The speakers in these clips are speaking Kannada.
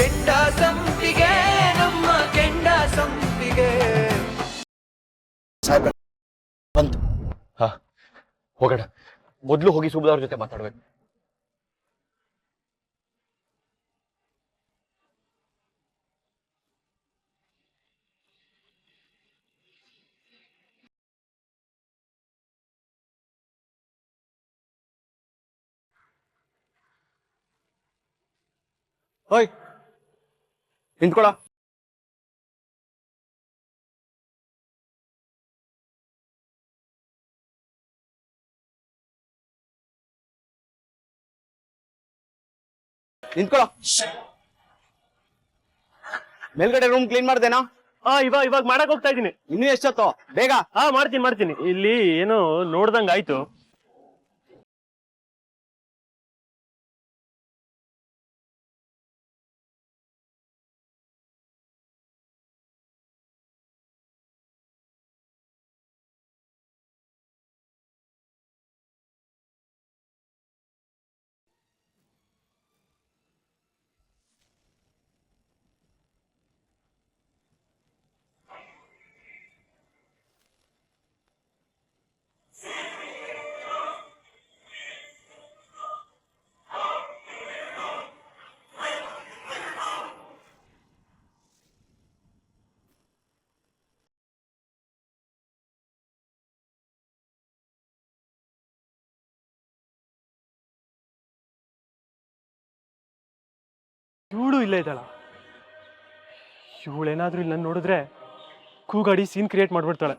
ಕೆಂಡ ಸಂಪಿಗೆ ನಮ್ಮ ಕೆಂಡ ಸಂಪಿಗೆ. ಬಂತು. ಹಾ ಹೋಗೋಣ. ಮೊದಲು ಹೋಗಿ ಸುಬ್ದವ್ರ ಜೊತೆ ಮಾತಾಡ್ಬೇಕು. ಓಯ್ ನಿಂತ್ಕೊಳ. ನಿಂತ್ಕೊಳ. ಮೇಲ್ಗಡೆ ರೂಮ್ ಕ್ಲೀನ್ ಮಾಡ್ದೇನಾ? ಇವಾಗ ಮಾಡಕ್ ಹೋಗ್ತಾ ಇದೀನಿ. ಇನ್ನೂ ಎಷ್ಟೊತ್ತು? ಬೇಗ. ಮಾಡ್ತೀನಿ. ಇಲ್ಲಿ ಏನೋ ನೋಡ್ದಂಗ ಆಯ್ತು. ಇವಳು ಇಲ್ಲೇ ಇದ್ದಾಳ. ಇವಳೇನಾದ್ರೂ ಇಲ್ಲ ನೋಡಿದ್ರೆ ಕೂಗಾಡಿ ಸೀನ್ ಕ್ರಿಯೇಟ್ ಮಾಡ್ಬಿಡ್ತಾಳೆ.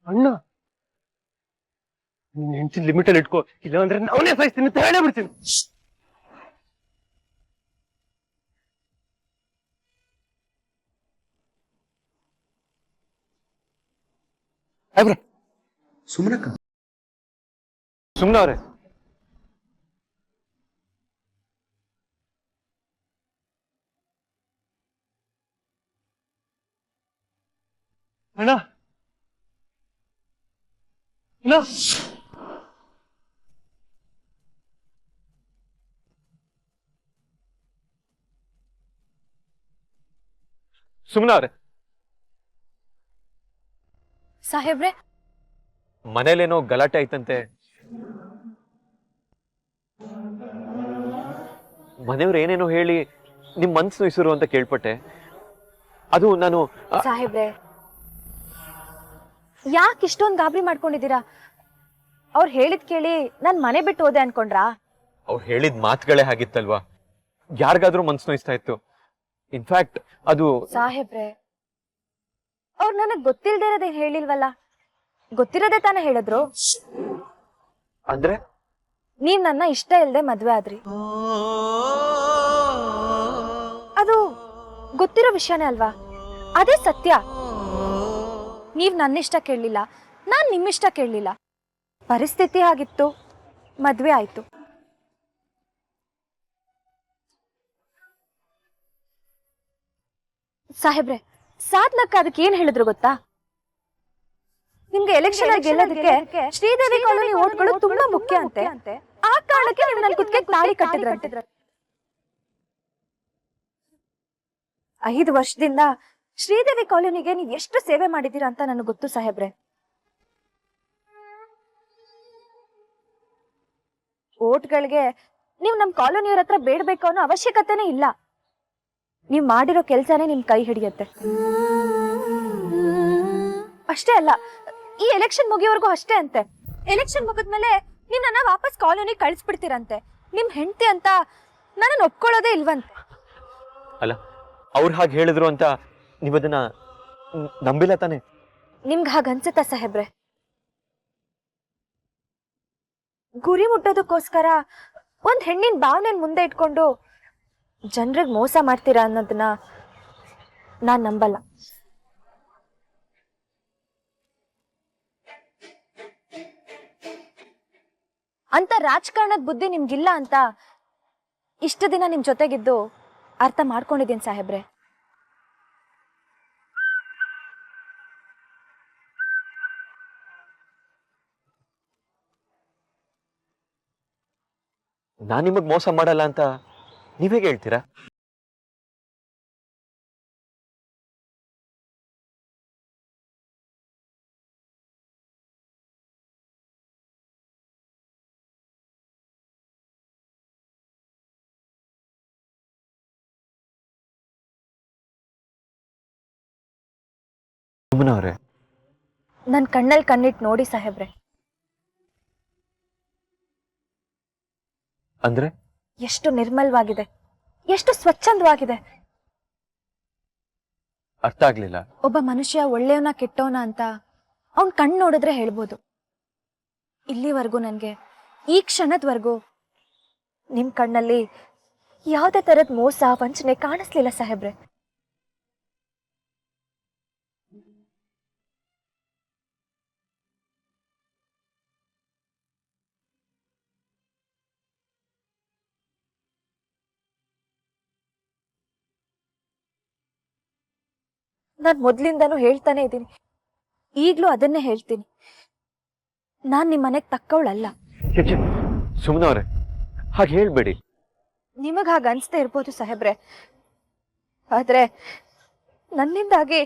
ಅಣ್ಣ ನಿನ್ ಹೆಂಡತಿ ಲಿಮಿಟ್ ಅಲ್ಲಿ ಇಟ್ಕೋ, ಇಲ್ಲ ಅಂದ್ರೆ ನಾವನೇ ಸಾಯಿಸ್ತೀನಿ ಅಂತ ಹೇಳೇ ಬಿಡ್ತೀನಿ. ಸುಮ್ನವ್ರೆ. ಅಣ್ಣ ಅಣ್ಣ ಸುಮ್ನವ್ರೆ. ಸಾಹೇಬ್ರೆ, ಮನೇಲೇನೋ ಗಲಾಟೆ ಆಯ್ತಂತೆ. ಮನೆಯವ್ರು ಏನೇನೋ ಹೇಳಿ ನಿಮ್ ಮನ್ಸು ನೋಯಿಸಿರು ಅಂತ ಕೇಳ್ಪಟ್ಟೆ. ಅದು ನಾನು ಸಾಹೇಬ್ರೆ, ಯಾಕೆ ಇಷ್ಟೊಂದು ಗಾಬರಿ ಮಾಡ್ಕೊಂಡಿದ್ದೀರಾ? ಅವ್ರು ಹೇಳಿದ್ ಕೇಳಿ ನಾನ್ ಮನೆ ಬಿಟ್ಟು ಹೋದೆ ಅನ್ಕೊಂಡ್ರಾ? ಅವ್ರು ಹೇಳಿದ ಮಾತುಗಳೇ ಆಗಿತ್ತಲ್ವಾ, ಯಾರಿಗಾದ್ರೂ ಮನ್ಸು ನೋಯಿಸ್ತಾ ಇತ್ತು. ಇನ್ಫ್ಯಾಕ್ಟ್ ಅದು ಸಾಹೇಬ್ರೆ, ಅವ್ರು ನನಗ್ ಗೊತ್ತಿಲ್ದೇ ಇರೋದೇನ್ ಹೇಳಿಲ್ವಲ್ಲ, ಗೊತ್ತಿರೋದೇ ತಾನೇ ಹೇಳಿದ್ರು. ಅಂದ್ರೆ ನೀವ್ ನನ್ನ ಇಷ್ಟ ಇಲ್ದೆ ಮದ್ವೆ ಆದ್ರಿ, ಅದು ಗೊತ್ತಿರೋ ವಿಷಯನೇ ಅಲ್ವಾ? ಅದೇ ಸತ್ಯ. ನೀವ್ ನನ್ನ ಇಷ್ಟ ಕೇಳಲಿಲ್ಲ, ನಾನ್ ನಿಮ್ಮಿಷ್ಟ ಕೇಳಲಿಲ್ಲ. ಪರಿಸ್ಥಿತಿ ಆಗಿತ್ತು, ಮದ್ವೆ ಆಯ್ತು. ಸಾಹೇಬ್ರೆ, ಸಾಧನಕ್ಕ ಅದಕ್ಕೆ ಏನ್ ಹೇಳಿದ್ರು ಗೊತ್ತಾ? ನಿಮ್ಗೆ ಎಲೆಕ್ಷನ್ ಆಗಿ ಗೆಲ್ಲೋದಕ್ಕೆ ಶ್ರೀದೇವಿ ಕಾಲೋನಿ ಓಟ್ಗಳು ತುಂಬಾ ಮುಖ್ಯ ಅಂತೆ. ಆ ಕಾರಣಕ್ಕೆ ನೀವು ನನ್ನ ಕುತ್ತಿಗೆ ತಾಳಿ ಕಟ್ಟಿದ್ರಂತೆ. 5 ವರ್ಷದಿಂದ ಶ್ರೀದೇವಿ ಕಾಲೋನಿಗೆ ನೀವು ಎಷ್ಟು ಸೇವೆ ಮಾಡಿದೀರಾ ಅಂತ ನನಗೆ ಗೊತ್ತು ಸಾಹೇಬ್ರೆ. ಓಟ್ಗಳಿಗೆ ನೀವು ನಮ್ ಕಾಲೋನಿಯವ್ರ ಹತ್ರ ಬೇಡಬೇಕು ಅನ್ನೋ ಅವಶ್ಯಕತೆನೇ ಇಲ್ಲ. ನೀವ್ ಮಾಡಿರೋ ಕೆಲ್ಸನೇ ನಿಮ್ ಕೈ ಹಿಡಿಯತ್ತೆ. ಅಷ್ಟೇ ಅಲ್ಲ, ಈ ಎಲೆಕ್ಷನ್ ಮುಗಿಯೋವರೆಗೂ ಅಷ್ಟೇ ಅಂತೆ. ಎಲೆಕ್ಷನ್ ಮುಗಿದ್ಮೇಲೆ ನೀವ್ ನನ್ನ ವಾಪಸ್ ಕಾಲೋನಿ ಕಳಿಸ್ಬಿಡ್ತೀರಂತೆ. ನಿಮ್ ಹೆಂಡತಿ ಅಂತ ನನ್ನ ಒಪ್ಕೊಳ್ಳೋದೇ ಇಲ್ವಂತೆ. ಅಲ್ಲ, ಅವ್ರು ಹಾಗೆ ಹೇಳಿದ್ರು ಅಂತ ನೀವದನ್ನ ನಂಬಿಲ್ಲ ತಾನೆ? ನಿಮ್ಗೆ ಹಾಗ ಅನ್ಸುತ್ತಾ ಸಾಹೇಬ್ರೆ? ಗುರಿ ಮುಟ್ಟೋದಕ್ಕೋಸ್ಕರ ಒಂದ್ ಹೆಣ್ಣಿನ ಭಾವನೆನ್ ಮುಂದೆ ಇಟ್ಕೊಂಡು ಜನರಿಗೆ ಮೋಸ ಮಾಡ್ತೀರಾ ಅನ್ನೋದನ್ನ ನಾನ್ ನಂಬಲ್ಲ. ಅಂತ ರಾಜಕಾರಣದ ಬುದ್ಧಿ ನಿಮ್ಗಿಲ್ಲ ಅಂತ ಇಷ್ಟು ದಿನ ನಿಮ್ ಜೊತೆಗಿದ್ದು ಅರ್ಥ ಮಾಡ್ಕೊಂಡಿದ್ದೀನಿ ಸಾಹೇಬ್ರೆ. ನಾನು ನಿಮಗೆ ಮೋಸ ಮಾಡಲ್ಲ ಅಂತ ನೀವೇಗೆ ಹೇಳ್ತೀರಾ? ಸುಮ್ಮನವ್ರೆ, ನನ್ ಕಣ್ಣಲ್ಲಿ ಕಣ್ಣಿಟ್ಟು ನೋಡಿ ಸಾಹೇಬ್ರೆ. ಅಂದ್ರೆ ಎಷ್ಟು ನಿರ್ಮಲವಾಗಿದೆ, ಎಷ್ಟು ಸ್ವಚ್ಛಂದವಾಗಿದೆ. ಅರ್ಥ ಆಗ್ಲಿಲ್ಲ. ಒಬ್ಬ ಮನುಷ್ಯ ಒಳ್ಳೆಯವನ ಕೆಟ್ಟವನ ಅಂತ ಅವನ್ ಕಣ್ಣು ನೋಡಿದ್ರೆ ಹೇಳ್ಬೋದು. ಇಲ್ಲಿವರೆಗೂ ನನ್ಗೆ, ಈ ಕ್ಷಣದವರೆಗೂ ನಿಮ್ ಕಣ್ಣಲ್ಲಿ ಯಾವುದೇ ತರದ್ ಮೋಸ ವಂಚನೆ ಕಾಣಿಸ್ಲಿಲ್ಲ ಸಾಹೇಬ್ರೆ. ನಾನ್ ಮೊದ್ಲಿಂದಾನು ಹೇಳ್ತಾನೆ ಇದ್ದೀನಿ, ಈಗ್ಲೂ ಅದನ್ನೇ ಹೇಳ್ತೀನಿ. ನಾನ್ ನಿಮ್ ಮನೆಗ್ ತಕ್ಕವಳಲ್ಲ. ಸುಮ್ಮನವ್ರೆ, ಹಾಗೆ ಹೇಳ್ಬೇಡಿ. ನಿಮಗ್ ಹಾಗ ಅನ್ಸ್ತಾ ಇರ್ಬೋದು ಸಾಹೇಬ್ರೆ, ಆದ್ರೆ ನನ್ನಿಂದಾಗಿ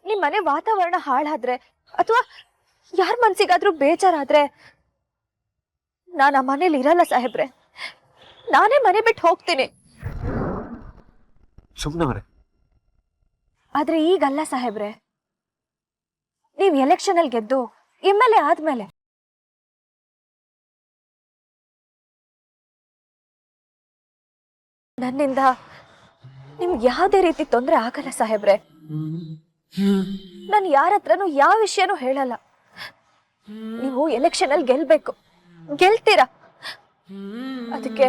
ನಿಮ್ ಮನೆ ವಾತಾವರಣ ಹಾಳಾದ್ರೆ ಅಥವಾ ಯಾರ ಮನ್ಸಿಗಾದ್ರೂ ಬೇಜಾರಾದ್ರೆ ನಾನು ಆ ಮನೇಲಿ ಇರಲ್ಲ ಸಾಹೇಬ್ರೆ. ನಾನೇ ಮನೆ ಬಿಟ್ಟು ಹೋಗ್ತೀನಿ. ಸುಮ್ಮನವ್ರೆ, ಆದ್ರೆ ಈಗಲ್ಲ ಸಾಹೇಬ್ರೆ. ನೀವ್ ಎಲೆಕ್ಷನ್ ಅಲ್ಲಿ ಗೆದ್ದು MLA ಆದ್ಮೇಲೆ ನನ್ನಿಂದ ನಿಮ್ಗೆ ಯಾವುದೇ ರೀತಿ ತೊಂದರೆ ಆಗಲ್ಲ ಸಾಹೇಬ್ರೆ. ನಾನು ಯಾರ ಹತ್ರನೂ ಯಾವ ವಿಷಯನೂ ಹೇಳಲ್ಲ. ನೀವು ಎಲೆಕ್ಷನ್ ಅಲ್ಲಿ ಗೆಲ್ಬೇಕು, ಗೆಲ್ತೀರಾ. ಅದಕ್ಕೆ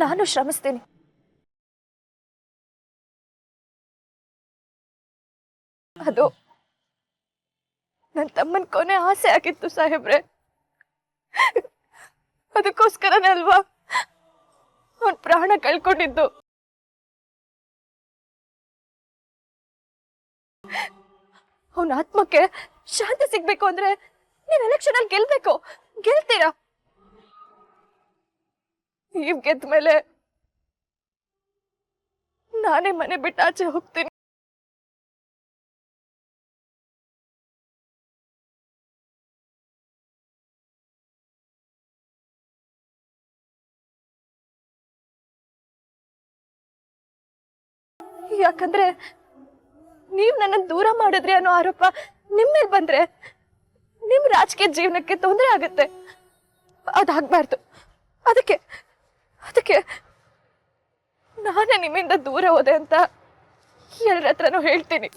ನಾನು ಶ್ರಮಿಸ್ತೀನಿ. ಅದು ನನ್ನ ತಮ್ಮನ ಕೊನೆ ಆಸೆ ಆಗಿತ್ತು ಸಾಹೇಬ್ರೆ. ಅದಕ್ಕೋಸ್ಕರನೇ ಅಲ್ವಾ ಅವನ್ ಪ್ರಾಣ ಕಳ್ಕೊಂಡಿದ್ದು. ಅವನ ಆತ್ಮಕ್ಕೆ ಶಾಂತಿ ಸಿಗ್ಬೇಕು ಅಂದ್ರೆ ನೀವ್ ಎಲೆಕ್ಷನ್ ಅಲ್ಲಿ ಗೆಲ್ಬೇಕು, ಗೆಲ್ತೀರಾ. ನೀವ್ ಗೆದ್ದ ಮೇಲೆ ನಾನೇ ಮನೆ ಬಿಟ್ಟು ಆಚೆ ಹೋಗ್ತೀನಿ. ಯಾಕಂದ್ರೆ ನೀವ್ ನನ್ನ ದೂರ ಮಾಡಿದ್ರಿ ಅನ್ನೋ ಆರೋಪ ನಿಮ್ ಮೇಲೆ ಬಂದ್ರೆ ನಿಮ್ ರಾಜಕೀಯ ಜೀವನಕ್ಕೆ ತೊಂದರೆ ಆಗುತ್ತೆ. ಅದಾಗ್ಬಾರ್ದು. ಅದಕ್ಕೆ ಅದಕ್ಕೆ ನಾನೇ ನಿಮ್ಮಿಂದ ದೂರ ಹೋದೆ ಅಂತ ಎಲ್ಲರ ಹತ್ರನೂ ಹೇಳ್ತೀನಿ.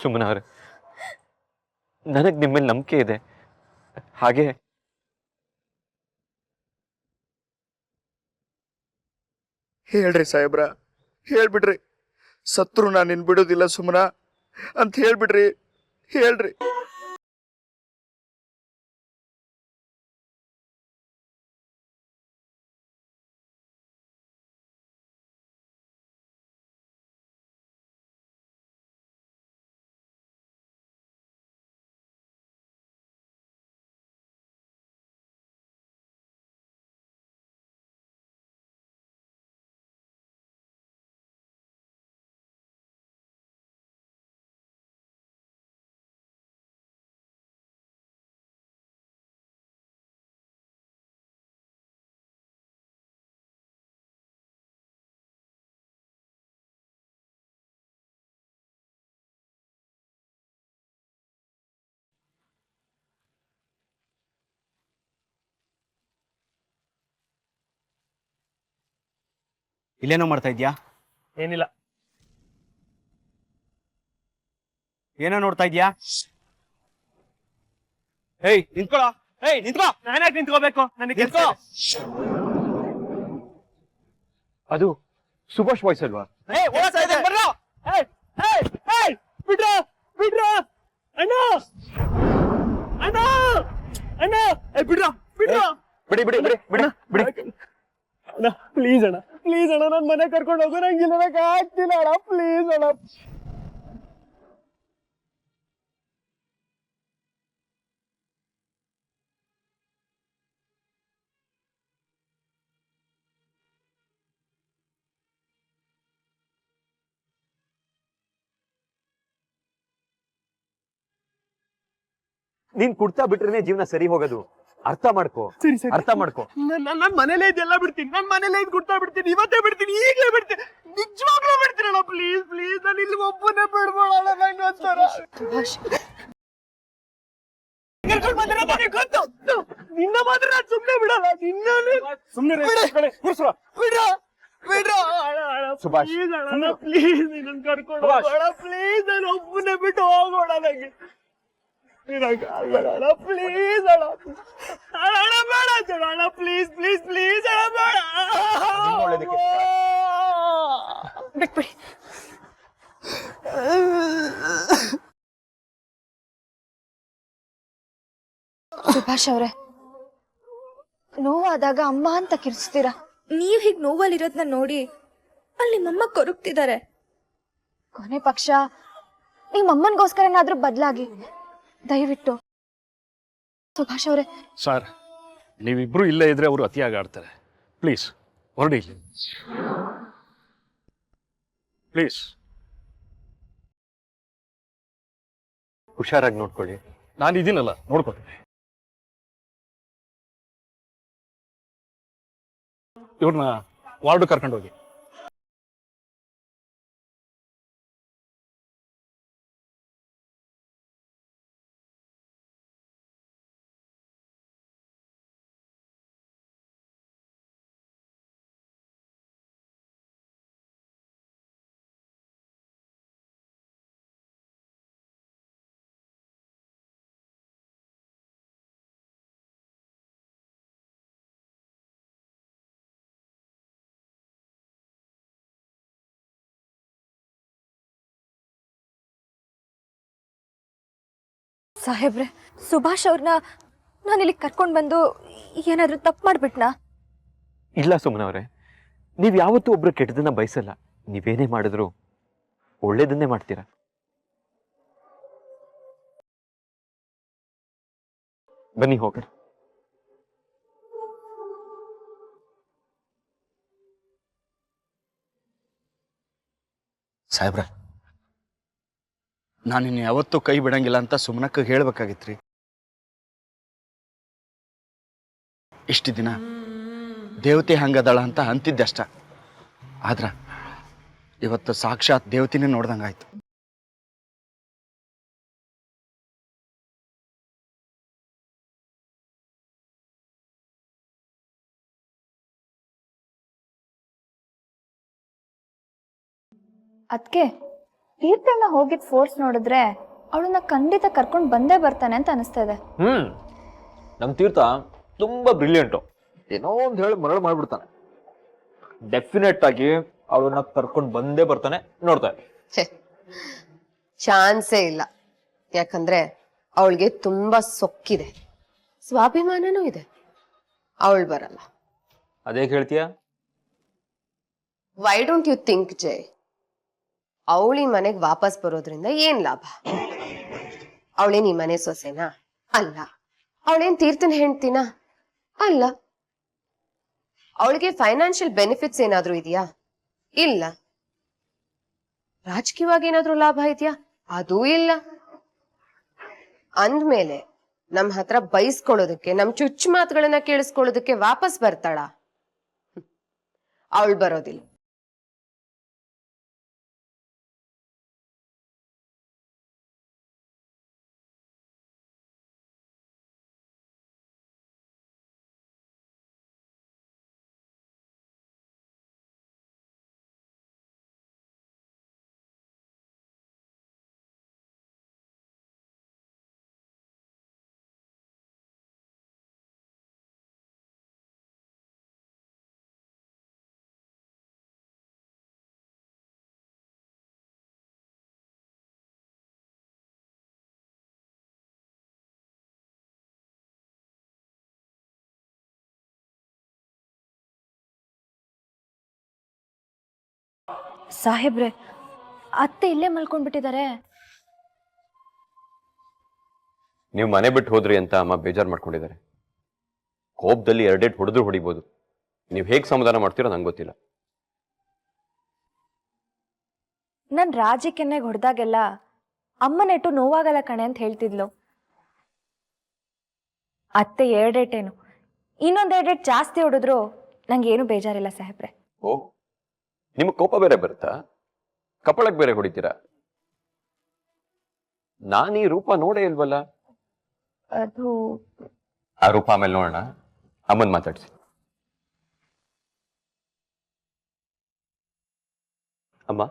ಸುಮ್ಮನವ್ರೆ, ನನಗ್ ನಿಮ್ಮ ಮೇಲೆ ನಂಬಿಕೆ ಇದೆ. ಹಾಗೆ ಹೇಳ್ರಿ ಸಾಹೇಬ್ರ, ಹೇಳ್ಬಿಡ್ರಿ. ಸತ್ರು ನಾನು ನಿನ್ ಬಿಡೋದಿಲ್ಲ ಸುಮ್ಮನ ಅಂತ ಹೇಳ್ಬಿಡ್ರಿ, ಹೇಳ್ರಿ. ಇಲ್ಲೇನೋ ಮಾಡ್ತಾ ಇದ್ಯಾ? ಏನಿಲ್ಲ. ಏನೋ ನೋಡ್ತಾ ಇದ್ಯಾ? ಏಯ್ ನಿಂತ್ಕೊಳ್ಳೋ, ಏಯ್ ನಿಂತ್ಕೋ. ನಾನ್ಯಾಕೆ ನಿಂತ್ಕೋಬೇಕು? ನನಗೆ ನಿಂತ್ಕೋ. ಅದು ಸುಭಾಷ್ ವಾಯ್ಸ್ ಅಲ್ವಾ? ಏಯ್ ಓಡ್ತಾ ಇದೆ, ಬರ್ರೋ. ಏಯ್ ಏಯ್ ಏಯ್ ಬಿಡ್ರ ಬಿಡ್ರ ಅಣ್ಣ ಅಣ್ಣ ಅಣ್ಣ ಏ ಬಿಡ್ರ ಬಿಡ್ರ. ಬಿಡಿ ಬಿಡಿ ಬಿಡಿ ಬಿಡಿ ಬಿಡಿ. ಅಣ್ಣ ಪ್ಲೀಸ್ ಅಣ್ಣ, ಪ್ಲೀಸ್ ಅಣ್ಣ, ನನ್ನ ಮನೆ ಕರ್ಕೊಂಡು ಹೋಗೋ. ನಂಗೆ ಇಲ್ಲಕ್ಕೆ ಆಗ್ತಿಲ್ಲ ಅಣ್ಣ, ಪ್ಲೀಸ್ ಅಣ್ಣ. ನೀನ್ ಕುಡ್ತಾ ಬಿಟ್ರೇನೆ ಜೀವನ ಸರಿ ಹೋಗೋದು. ಅರ್ಥ ಮಾಡ್ಕೋ, ಸರಿ ಸರಿ ಅರ್ಥ ಮಾಡ್ಕೋ. ನನ್ನ ಮನೇಲೇ ಇದೆಲ್ಲ ಬಿಡ್ತೀನಿ, ನನ್ನ ಮನೇಲೇ ಇದು ಕುಡ್ತಾ ಬಿಡ್ತೀನಿ, ಇವತ್ತೇ ಬಿಡ್ತೀನಿ, ಈಗಲೇ ಬಿಡ್ತೀನಿ, ನಿಜವಾಗ್ಲೂ ಬಿಡ್ತೀನಣ್ಣ. ಪ್ಲೀಸ್ ಪ್ಲೀಸ್, ನಾನು ಇಲ್ಲಿ ಒಬ್ಬನೇ ಬಿಡ್ಬೋಣ ನಂಗೆ ಒಂಥರ. ಕರ್ಕೊಂಡು ಬಂದಿರೋ ನನಗೆ ಗೊತ್ತು, ನಿನ್ನ ಮಾತ್ರ ನಾನು ಸುಮ್ಮನೆ ಬಿಡಲ್ಲ. ಸುಮ್ಮನೆ ಸುಭಾಷ್, ಪ್ಲೀಸ್ ನೀನು ಕರ್ಕೊಂಡು ಹೋಗೋಣ, ಪ್ಲೀಸ್ ನಾನು ಒಬ್ಬನೇ ಬಿಟ್ಟು ಹೋಗೋಣ. ನಂಗೆ ಪ್ಲೀಸ್ ಅಣ್ಣ, ಅಣ್ಣ ಬೇಡ ಅಣ್ಣ, ಪ್ಲೀಸ್ ಪ್ಲೀಸ್ ಪ್ಲೀಸ್ ಅಣ್ಣ ಬೇಡ. ಬಿಟ್ಬಿಡಿ. ಸುಭಾಷ್ ಅವ್ರೆ, ನೋವಾದಾಗ ಅಮ್ಮ ಅಂತ ಕಿರ್ಚ್ತೀರಾ. ನೀವ್ ಹೀಗ್ ನೋವಲ್ಲಿರೋದ್ನ ನೋಡಿ ಅಲ್ಲಿ ನಿಮ್ಮಮ್ಮ ಕೊರಗ್ತಿದ್ದಾರೆ. ಕೊನೆ ಪಕ್ಷ ನಿಮ್ಮಮ್ಮನ್ಗೋಸ್ಕರನಾದ್ರೂ ಬದಲಾಗಿ ದಯವಿಟ್ಟು. ಸುಭಾಷ್ ಅವ್ರೆ, ಸರ್, ನೀವಿಬ್ರು ಇಲ್ಲೇ ಇದ್ರೆ ಅವರು ಅತಿಯಾಗಿ ಆಡ್ತಾರೆ. ಪ್ಲೀಸ್ ಹೊರಡಿ ಇಲ್ಲಿ, ಪ್ಲೀಸ್. ಹುಷಾರಾಗಿ ನೋಡ್ಕೊಳ್ಳಿ. ನಾನು ಇದೀನಲ್ಲ, ನೋಡ್ಕೊತೀನಿ. ಇವ್ರನ್ನ ವಾರ್ಡು ಕರ್ಕೊಂಡೋಗಿ. ಸಾಹೇಬ್ರೆ, ಸುಭಾಷ್ ಅವ್ರನ್ನ ನಾನು ಇಲ್ಲಿ ಕರ್ಕೊಂಡು ಬಂದು ಏನಾದ್ರೂ ತಪ್ಪು ಮಾಡ್ಬಿಟ್ನಾ? ಇಲ್ಲ ಸುಮ್ಮನವ್ರೆ, ನೀವ್ ಯಾವತ್ತೂ ಒಬ್ರು ಕೆಟ್ಟದನ್ನ ಬಯಸಲ್ಲ. ನೀವೇನೇ ಮಾಡಿದ್ರು ಒಳ್ಳೇದನ್ನೇ ಮಾಡ್ತೀರಾ. ಬನ್ನಿ ಹೋಗೋಣ. ಸಾಹೇಬ್ರ, ನಾನಿನ್ನು ಯಾವತ್ತೂ ಕೈ ಬಿಡಂಗಿಲ್ಲ ಅಂತ ಸುಮ್ಮನಕ್ಕೆ ಹೇಳ್ಬೇಕಾಗಿತ್ರಿ. ಇಷ್ಟು ದಿನ ದೇವತೆ ಹಂಗದಳ ಅಂತ ಅಂತಿದ್ದೆ ಅಷ್ಟ. ಆದ್ರ ಇವತ್ತು ಸಾಕ್ಷಾತ್ ದೇವತೆನೇ ನೋಡ್ದಂಗಾಯ್ತು. ಅದಕ್ಕೆ ತೀರ್ಥಣ್ಣ ಹೋಗಿದ್ ಫೋರ್ಸ್ ನೋಡಿದ್ರೆ ಅವಳನ್ನ ಖಂಡಿತ ಕರ್ಕೊಂಡು ಬಂದೇ ಬರ್ತಾನೆ ಅಂತ ಅನಿಸ್ತಾ ಇದೆ. ನಮ್ ತೀರ್ಥ ತುಂಬಾ ಬ್ರಿಲಿಯಂಟು. ಏನೋ ಒಂದು ಹೇಳಿ ಮರಳು ಮಾಡ್ಬಿಡ್ತಾನೆ. ಡೆಫಿನೆಟ್ ಆಗಿ ಅವಳನ್ನ ಕರ್ಕೊಂಡು ಬಂದೇ ಬರ್ತಾನೆ. ನೋಡ್ತಾ ಚಾನ್ಸೇ ಇಲ್ಲ. ಯಾಕಂದ್ರೆ ಅವಳಿಗೆ ತುಂಬಾ ಸೊಕ್ಕಿದೆ, ಸ್ವಾಭಿಮಾನನೂ ಇದೆ. ಅವಳು ಬರಲ್ಲ. ಅದೇ ಹೇಳ್ತೀಯ? ವೈ ಡೋಂಟ್ ಯು ಥಿಂಕ್ ಜೈ, ಅವಳಿ ಮನೆಗೆ ವಾಪಸ್ ಬರೋದ್ರಿಂದ ಏನ್ ಲಾಭ? ಅವಳೇನ್ ಈ ಮನೆ ಸೊಸೆನಾ? ಅಲ್ಲ. ಅವಳೇನ್ ತೀರ್ಥನ ಹೆಂಡ್ತಿನ? ಅಲ್ಲ. ಅವಳಿಗೆ ಫೈನಾನ್ಷಿಯಲ್ ಬೆನಿಫಿಟ್ಸ್ ಏನಾದ್ರೂ ಇದೆಯಾ? ಇಲ್ಲ. ರಾಜಕೀಯವಾಗಿ ಏನಾದ್ರೂ ಲಾಭ ಇದೆಯಾ? ಅದೂ ಇಲ್ಲ. ಅಂದ್ಮೇಲೆ ನಮ್ ಹತ್ರ ಬೈಸ್ಕೊಳ್ಳೋದಕ್ಕೆ, ನಮ್ ಚುಚ್ಚು ಮಾತುಗಳನ್ನ ಕೇಳಿಸ್ಕೊಳ್ಳೋದಕ್ಕೆ ವಾಪಸ್ ಬರ್ತಾಳ? ಅವಳು ಬರೋದಿಲ್ಲ. ಸಾಹೇಬ್ರೆ, ಅತ್ತೆ ಇಲ್ಲೇ ಮಲ್ಕೊಂಡ್ಬಿಟ್ಟಿದ್ದಾರೆ. ನೀವು ಮನೆ ಬಿಟ್ಟು ಹೋದ್ರಿ ಅಂತ ಅಮ್ಮ ಬೇಜಾರು ಮಾಡ್ಕೊಂಡಿದ್ದಾರೆ. ಕೋಪದಲ್ಲಿ ಎರಡೇಟ್ ಹೊಡೆದ್ರು ಹೊಡಿಬೋದು. ನೀವು ಹೇಗೆ ಸಮಾಧಾನ ಮಾಡ್ತೀರೋ ನಂಗೆ ಗೊತ್ತಿಲ್ಲ. ನನ್ ರಾಜಿ ಕೆನ್ನೆಗೆ ಹೊಡೆದಾಗೆಲ್ಲ ಅಮ್ಮನೆಟ್ಟು ನೋವಾಗಲ್ಲ ಕಣೆ ಅಂತ ಹೇಳ್ತಿದ್ಲು. ಅತ್ತೆ 2 ಡೇಟೇನು, ಇನ್ನೊಂದು 2 ಡೇಟ್ ಜಾಸ್ತಿ ಹೊಡೆದ್ರು ನಂಗೆ ಏನು ಬೇಜಾರಿಲ್ಲ ಸಾಹೇಬ್ರೆ. ಓ, ನಿಮ್ಗೆ ಕೋಪ ಬೇರೆ ಬರುತ್ತಾ? ಕಪ್ಪಳಕ್ಕೆ ಬೇರೆ ಹೊಡಿತೀರಾ? ನಾನೀ ರೂಪ ನೋಡೇ ಇಲ್ವಲ್ಲ. ಅದು ಆ ರೂಪ ಆಮೇಲೆ ನೋಡೋಣ, ಅಮ್ಮನ್ ಮಾತಾಡ್ಸಿ. ಅಮ್ಮ,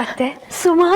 ಅತ್ತೆ. ಸುಮಾ,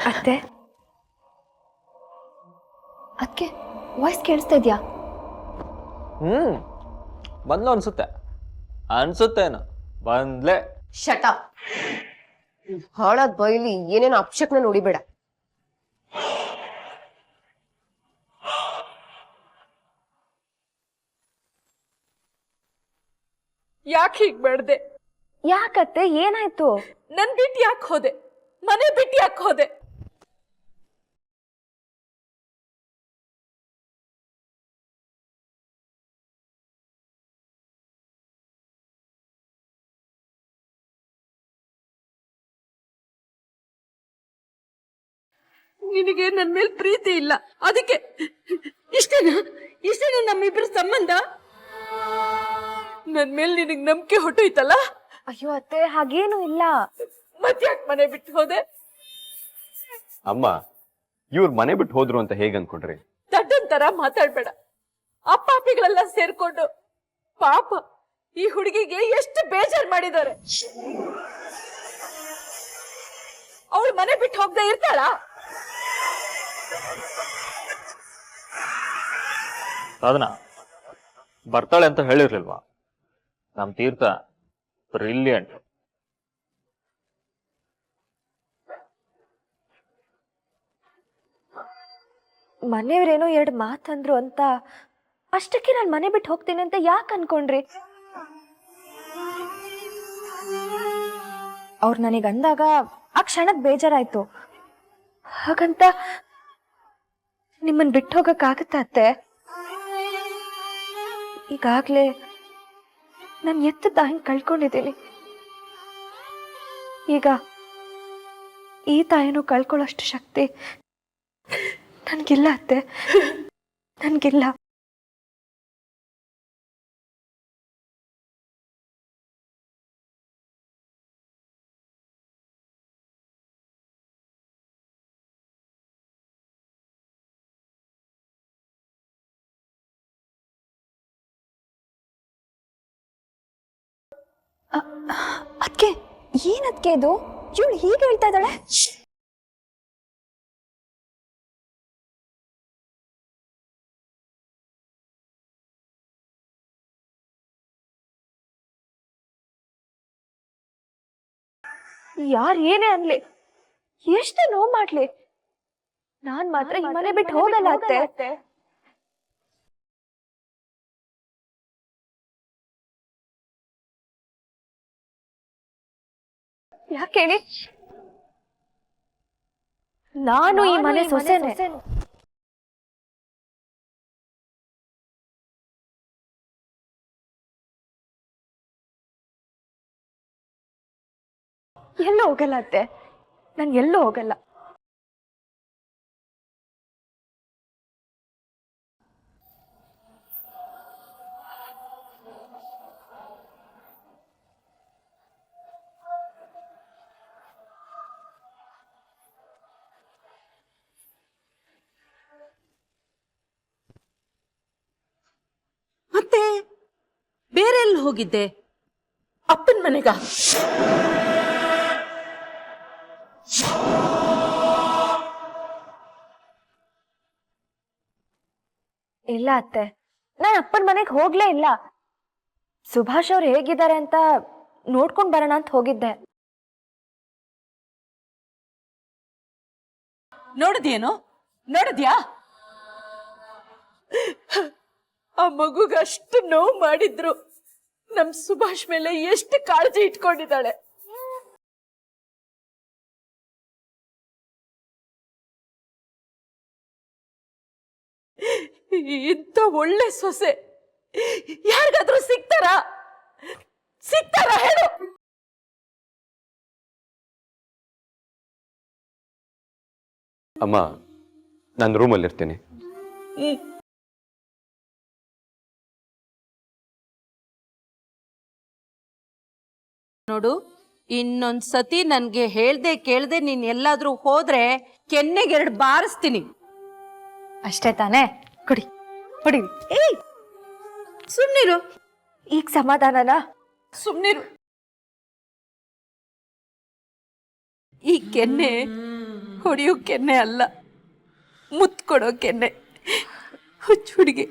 ಅತ್ತೆ, ಅದಕ್ಕೆ ವಾಯ್ಸ್ ಕೇಳಿಸ್ತಾ ಇದೆಯಾ? ಬಂದ್ಲು ಅನ್ಸುತ್ತೆ. ಅನ್ಸುತ್ತೇನು ಬಂದ್ಲೆ. ಶಟ ಹಾಳಾದ್ ಬೈಲಿ ಏನೇನು ಅಪ್ಶಕ್ನ ನೋಡಿಬೇಡ. ಯಾಕೆ ಹೀಗ್ ಬೆಳ್ದೆ? ಯಾಕತ್ತೆ, ಏನಾಯ್ತು? ನನ್ ಬಿಟ್ಟು ಯಾಕೆ ಹೋದೆ? ಮನೆ ಬಿಟ್ಟು ಯಾಕೆ ಹೋದೆ? ನಿನಗೆ ನನ್ ಮೇಲೆ ಪ್ರೀತಿ ಇಲ್ಲ, ಅದಕ್ಕೆ. ಇಷ್ಟೇನಾ ನಮ್ಮಿಬ್ರ ಸಂಬಂಧ? ನನ್ ಮೇಲೆ ನಿನಗ್ ನಂಬಿಕೆ ಹೊಟ್ಟೋಯ್ತಲ್ಲ? ಅಯ್ಯೋ ಅತ್ತೆ, ಹಾಗೇನು ಇಲ್ಲ. ಮತ್ತ್ಯಾಕ್ ಮನೆ ಬಿಟ್ಟು ಹೋದೆ? ಅಮ್ಮ, ಇವ್ರು ಮನೆ ಬಿಟ್ಟು ಹೋದ್ರು ಅಂತ ಹೇಗ್ ಅನ್ಕೊಂಡ್ರಿ? ದಡ್ಡನ್ ತರ ಮಾತಾಡ್ಬೇಡ. ಅಪ್ಪಾಪಿಗಳೆಲ್ಲ ಸೇರ್ಕೊಂಡು ಪಾಪ ಈ ಹುಡುಗಿಗೆ ಎಷ್ಟು ಬೇಜಾರ್ ಮಾಡಿದ್ದಾರೆ. ಅವಳು ಮನೆ ಬಿಟ್ಟು ಹೋಗದೆ ಇರ್ತಾಳ? ಸಾಧನ ಬರ್ತಾಳೆ ಅಂತ ಹೇಳಿರ್ಲಿಲ್ವಾ? ನಮ್ ತೀರ್ಥ ಬ್ರಿಲಿಯಂಟ್. ಮನೆಯವ್ರೇನೋ 2 ಮಾತಂದ್ರು ಅಂತ ಅಷ್ಟಕ್ಕೆ ನಾನು ಮನೆ ಬಿಟ್ಟು ಹೋಗ್ತೀನಿ ಅಂತ ಯಾಕೆ ಅನ್ಕೊಂಡ್ರಿ? ಅವ್ರು ನನಗೆ ಅಂದಾಗ ಆ ಕ್ಷಣಕ್ಕೆ ಬೇಜಾರಾಯ್ತು. ಹಾಗಂತ ನಿಮ್ಮನ್ ಬಿಟ್ಟು ಹೋಗಕ್ಕಾಗತ್ತ ಅತ್ತೆ? ಈಗಾಗ್ಲೇ ನಾನು ಎತ್ತ ತಾಯಿನ ಕಳ್ಕೊಂಡಿದ್ದೀನಿ. ಈಗ ಈ ತಾಯಿನೂ ಕಳ್ಕೊಳ್ಳೋಷ್ಟು ಶಕ್ತಿ ನನ್ಗಿಲ್ಲ ಅತ್ತೆ, ನನ್ಗಿಲ್ಲ. ಅದ್ಕೆ ಏನದ್ಕೆ ಇದು? ಇವಳು ಹೀಗೆ ಹೇಳ್ತಾ ಇದ್ದಾಳೆ. ಯಾರ್ ಏನೇ ಅನ್ಲಿ, ಎಷ್ಟು ನೋವು ಮಾಡ್ಲಿ, ನಾನ್ ಮಾತ್ರ ಈ ಮನೆ ಬಿಟ್ಟು ಹೋಗಲ್ಲ ಅತ್ತೆ. ಯಾಕೇಳಿ? ನಾನು ಈ ಮನೆ ಸೊಸೆನೆ. ಎಲ್ಲೂ ಹೋಗಲ್ಲ ಅತ್ತೆ, ನಾನು ಎಲ್ಲೂ ಹೋಗಲ್ಲ. ಮತ್ತೆ ಬೇರೆಲ್ಲಿ ಹೋಗಿದ್ದೆ? ಅಪ್ಪನ ಮನೆಗ? ಇಲ್ಲ ಅತ್ತೆ, ನಾನು ಅಪ್ಪನ ಮನೆಗೆ ಹೋಗ್ಲೇ ಇಲ್ಲ. ಸುಭಾಷ್ ಅವ್ರು ಹೇಗಿದ್ದಾರೆ ಅಂತ ನೋಡ್ಕೊಂಡ್ ಬರೋಣ ಅಂತ ಹೋಗಿದ್ದೆ. ನೋಡಿದ್ಯೇನೋ? ನೋಡಿದ್ಯಾ? ಆ ಮಗುಗ ಅಷ್ಟು ನೋವು ಮಾಡಿದ್ರು ನಮ್ ಸುಭಾಷ್ ಮೇಲೆ ಎಷ್ಟು ಕಾಳಜಿ ಇಟ್ಕೊಂಡಿದ್ದಾಳೆ. ಇಂಥ ಒಳ್ಳೆ ಸೊಸೆ ಯಾರಿಗಾದ್ರೂ ಸಿಗ್ತಾರಾ ಹೇಳು? ಅಮ್ಮ, ನಾನು ರೂಮಲ್ಲಿ ಇರ್ತೀನಿ. ನೋಡು, ಇನ್ನೊಂದ್ ಸತಿ ನನ್ಗೆ ಹೇಳ್ದೆ ಕೇಳ್ದೆ ನೀನ್ ಎಲ್ಲಾದ್ರೂ ಹೋದ್ರೆ ಕೆನ್ನೆಗೆರಡು ಬಾರಿಸ್ತೀನಿ. ಅಷ್ಟೇ ತಾನೇ? ಕುಡಿ ಕುಡಿ. ಏಯ್, ಸುಮ್ನಿರು. ಈಗ ಸಮಾಧಾನನಾ? ಸುಮ್ನಿರು. ಈ ಕೆನ್ನೆ ಹೊಡೆಯೋ ಕೆನ್ನೆ ಅಲ್ಲ, ಮುತ್ ಕೊಡೋ ಕೆನ್ನೆ. ಹುಚ್ಚ ಹುಡುಗಿ,